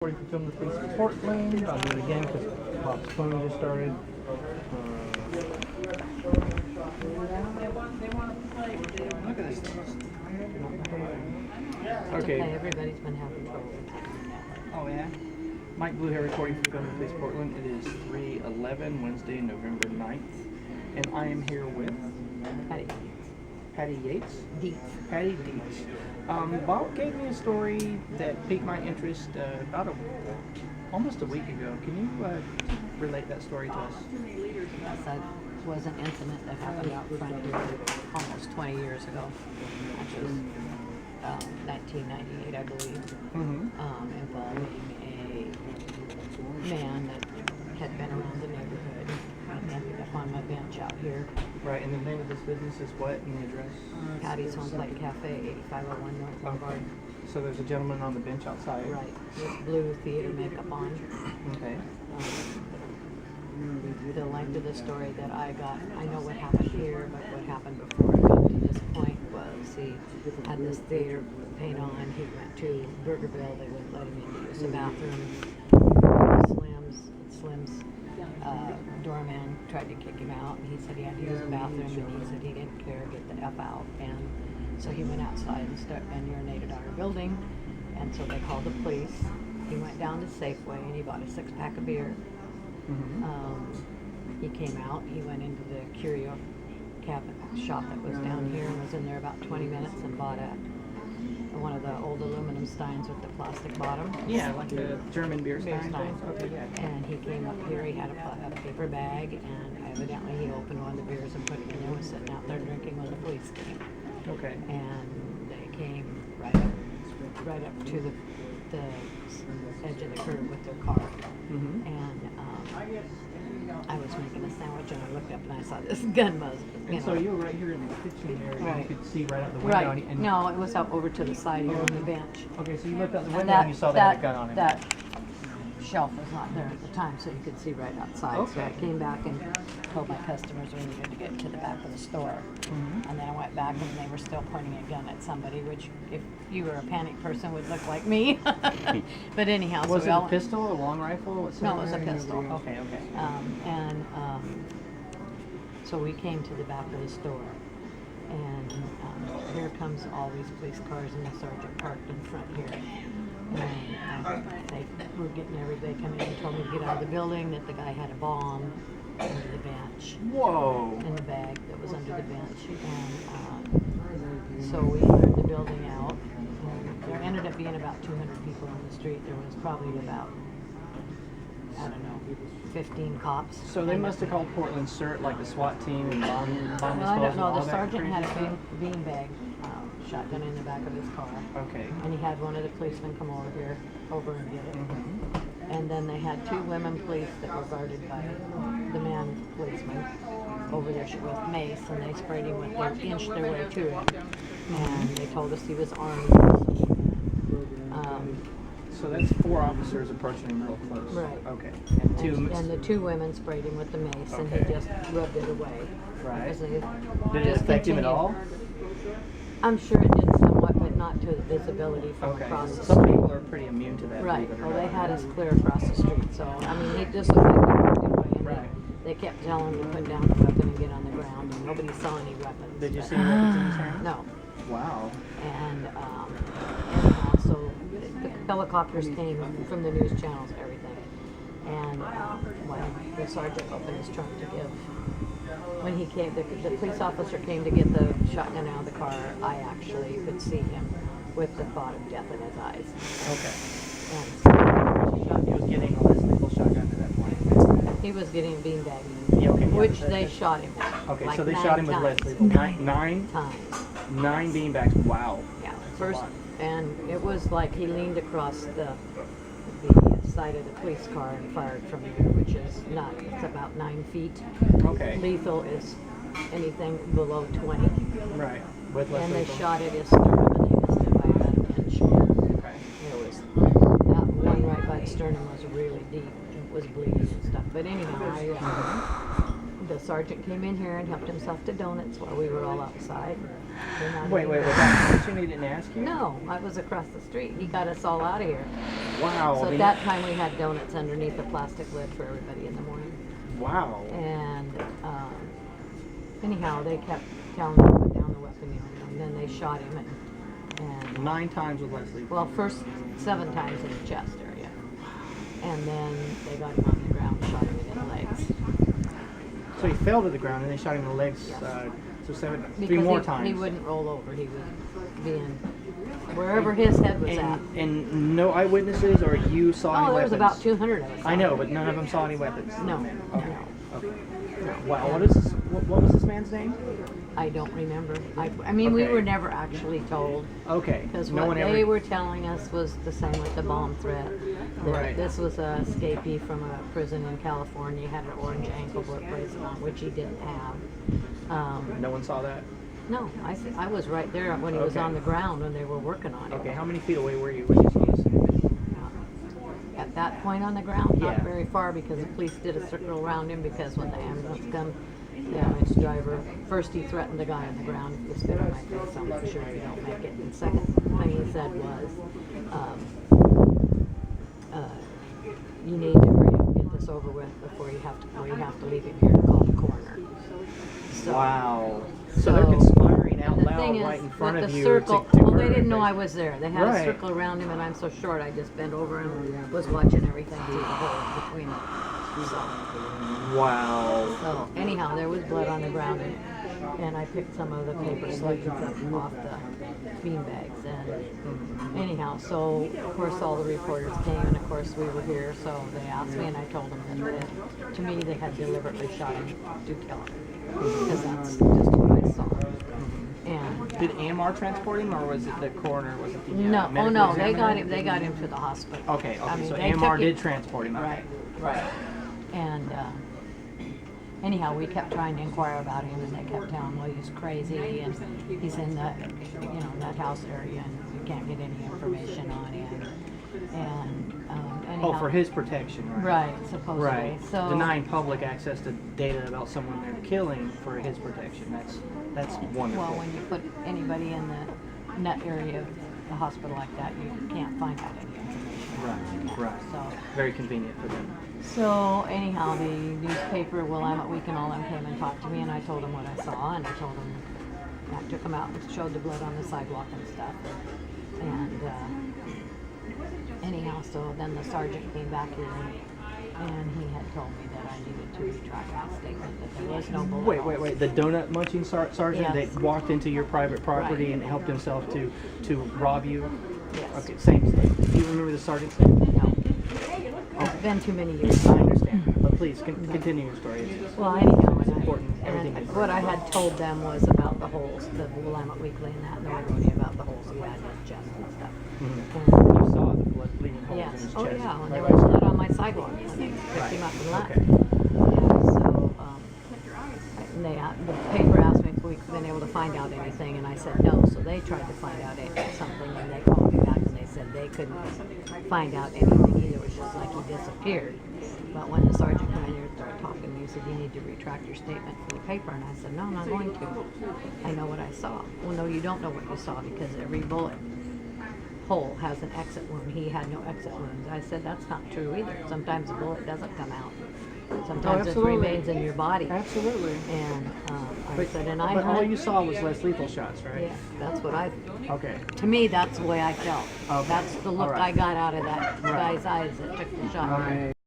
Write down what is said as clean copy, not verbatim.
Recording for Film the Police of Portland. I'll do it again because Bob's phone just started. Look at this. Okay. Everybody's been having trouble with that. Oh yeah. Mike Blue here, recording for Film the Police of Portland. It is 3/11, Wednesday, November 9th, and I am here with Patty Yates. Patty Dietz. Bob gave me a story that piqued my interest almost a week ago. Can you relate that story to us? Yes, that was an incident that happened out front here almost 20 years ago. Which was 1998, I believe, involving a man that had been around the neighborhood. He ended up on my bench out here. Right, and the name of this business is what, and the address? Patties Home Plate Cafe, 8501 North Lombard. So there's a gentleman on the bench outside. Right, with blue theater makeup on. Okay. The length of the story that I got, I know what happened here, but what happened before I got to this point was he had this theater paint on. He went to Burgerville. They wouldn't let him in to use the bathroom. Slim's doorman tried to kick him out. He said he had to use the bathroom, and he said he didn't care, get the F out. And so he went outside and urinated on our building, and so they called the police. He went down to Safeway and he bought a 6-pack of beer. He came out, he went into the curio cabinet shop that was down here and was in there about 20 minutes and bought one of the old aluminum steins with the plastic bottom. Yeah, like the German beer stein. Okay, yeah. And he came up here, he had a paper bag, and evidently he opened one of the beers and put it in there, was sitting out there drinking when the police came. Okay. And they came right up to the edge of the curb with their car. And I was making a sandwich and I looked up and I saw this gun buzz. And so you were right here in the kitchen area. Right. You could see right out the window. Right. And No, it was up over to the side here on the bench. Okay, so you looked out the window And and you saw they had a gun on him. That shelf was not there at the time, so you could see right outside. So Okay. I came back and told my customers we needed to get to the back of the store. And then I went back and they were still pointing a gun at somebody, which if you were a panicked person would look like me. But anyhow, Was so it a pistol, a long rifle? No, it was a pistol. Okay. So we came to the back of the store, and here comes all these police cars, and the sergeant parked in front here. And they were getting everybody coming in and told me to get out of the building, that the guy had a bomb under the bench. Whoa. In the bag that was under the bench. And so we cleared the building out. And there ended up being about 200 people on the street. There was probably about, 15 cops. So they must have called Portland CERT, like the SWAT team and bomb disposal. Well, I don't know. all The that sergeant crazy had a stuff? bean bag shotgun in the back of his car. Okay. And he had one of the policemen come over and get it. And then they had 2 women police that were guarded by the man policeman over there with mace, and they sprayed him with, they inched their way to it. And they told us he was armed. So that's 4 officers approaching him real close. Right. Okay. And the 2 women sprayed him with the mace, and Okay. he just rubbed it away. Right. Because they Did it just affect him at continued. all? I'm sure it did somewhat, but not to the visibility from Okay. across the Some street. people are pretty immune to that. Right. believe it or Well, they not. had us clear across the street, so I mean, he just looked like he walked away, and Right. they kept telling him to put down the weapon and get on the ground, and nobody saw any weapons. Did you but- see weapons in his hand? No. Wow. And anyhow, so the helicopters came from the news channels, everything. And when the sergeant opened his trunk to give, when he came, the police officer came to get the shotgun out of the car, I actually could see him with the thought of death in his eyes. Okay. And He was getting a lethal shotgun at that point. he was getting beanbagged, Yeah, okay, yeah, which but they that- shot him with. Okay, like so they 9 shot him with times. lethal. Nine times. 9 beanbags. Wow. Yeah, That's a first, lot. and it was like he leaned across the side of the police car and fired from there, which is not, it's about 9 feet. Okay. Lethal is anything below 20. Right. With less And they lethal. shot at his sternum and they missed it by about an inch. Okay. It was, that one right by the sternum was really deep. It was bleeding and stuff. But anyhow, the sergeant came in here and helped himself to donuts while we were all outside. They're not Wait, anywhere. that question they didn't ask you? No, I was across the street. He got us all out of here. Wow. So they- at that time we had donuts underneath the plastic lid for everybody in the morning. Wow. And anyhow, they kept telling him to put down the weapon, you know, and then they shot him. And 9 times with Leslie. well, first 7 times in the chest area. And then they got him on the ground and shot him in the legs. So he fell to the ground and they shot him in the legs. Yes. So 3 Because more he, times. he wouldn't roll over. He was being wherever his head was at. And no eyewitnesses, or you saw any Oh, there was weapons? about 200 of us. I know, but none of them saw any weapons. No. Okay. No. Okay. Wow. What was this man's name? I don't remember. I mean, we Okay. were never actually told. Okay. Because No what one they ever. were telling us was the same with the bomb threat. That Right. This was a escapee from a prison in California, had an orange ankle bracelet on, which he didn't have. No one saw that. No, I was right there when he was Okay. on the ground when they were working on it. Okay. How many feet away were you when you saw this? At that point on the ground, not Yeah. very far, because the police did a circle around him, because when the ambulance come, the ambulance driver, first he threatened the guy on the ground, if you spit on my face, I'll make sure you don't make it. And second thing he said was, you need to hurry up and get this over with before you have to leave him here to call the coroner. So, Wow. So they're conspiring out and the loud thing is, right in front with of the you. circle, to well, they murder didn't know him. I was there. They had Right. a circle around him, and I'm so short, I just bent over and was watching everything through the hole between them. Wow. So anyhow, there was blood on the ground, and I picked some of the paper slugs up off the bean bags. And anyhow, so of course all the reporters came, and of course we were here, so they asked me, and I told them that to me they had deliberately shot him to kill him, because that's just what I saw. And Did AMR transport him, or was it the coroner? Was it the no, oh medical no, they examiner? got him to the hospital. Okay. I mean, So they AMR took him- did transport him. Okay. Right. And anyhow, we kept trying to inquire about him, and they kept telling, well, he's crazy, and he's in that, that house area, and you can't get any information on him. And anyhow, Oh, for his protection, right? right, supposedly. Right. So Denying public access to data about someone they're killing for his protection. That's wonderful. well, when you put anybody in the net area of a hospital like that, you can't find out any information. Right. So. Very convenient for them. So anyhow, the newspaper, Willamette Week and all them came and talked to me, and I told them what I saw, and I told them, I took them out and showed the blood on the sidewalk and stuff. And anyhow, so then the sergeant came back here, and he had told me that I needed to retract my statement, that there was no bullet. Wait. The donut munching sergeant Yes. that walked into your private property Right. and helped himself to rob you? Yes. Okay, same. Do you remember the sergeant's name? No. It's been too many years. I understand. But please, continue your story. Well, anyhow, It's important, everything and is what I had told them was about the holes, the Willamette Weekly and that, and they wrote me about the holes he had in his chest and stuff. And, You saw the blood bleeding holes in yes, his oh chest. yeah, when Right. there was blood on my sidewalk when they picked him up and left. Okay. Yeah, so, and the paper asked me if we'd been able to find out anything, and I said no, so they tried to find out something, and they called me back and they said they couldn't find out anything either. It was just like he disappeared. But when the sergeant came in here and started talking to me, he said, you need to retract your statement from the paper. And I said, no, I'm not going to. I know what I saw. Well, no, you don't know what you saw, because every bullet hole has an exit wound. He had no exit wounds. I said, that's not true either. Sometimes the bullet doesn't come out. Sometimes it absolutely. remains in your body. Absolutely. And I But, said, and but all you saw was less lethal shots, right? yeah, that's what I, Okay. to me, that's the way I felt. Okay. That's the look All right. I got out of that Right. guy's eyes that took the shot. Okay.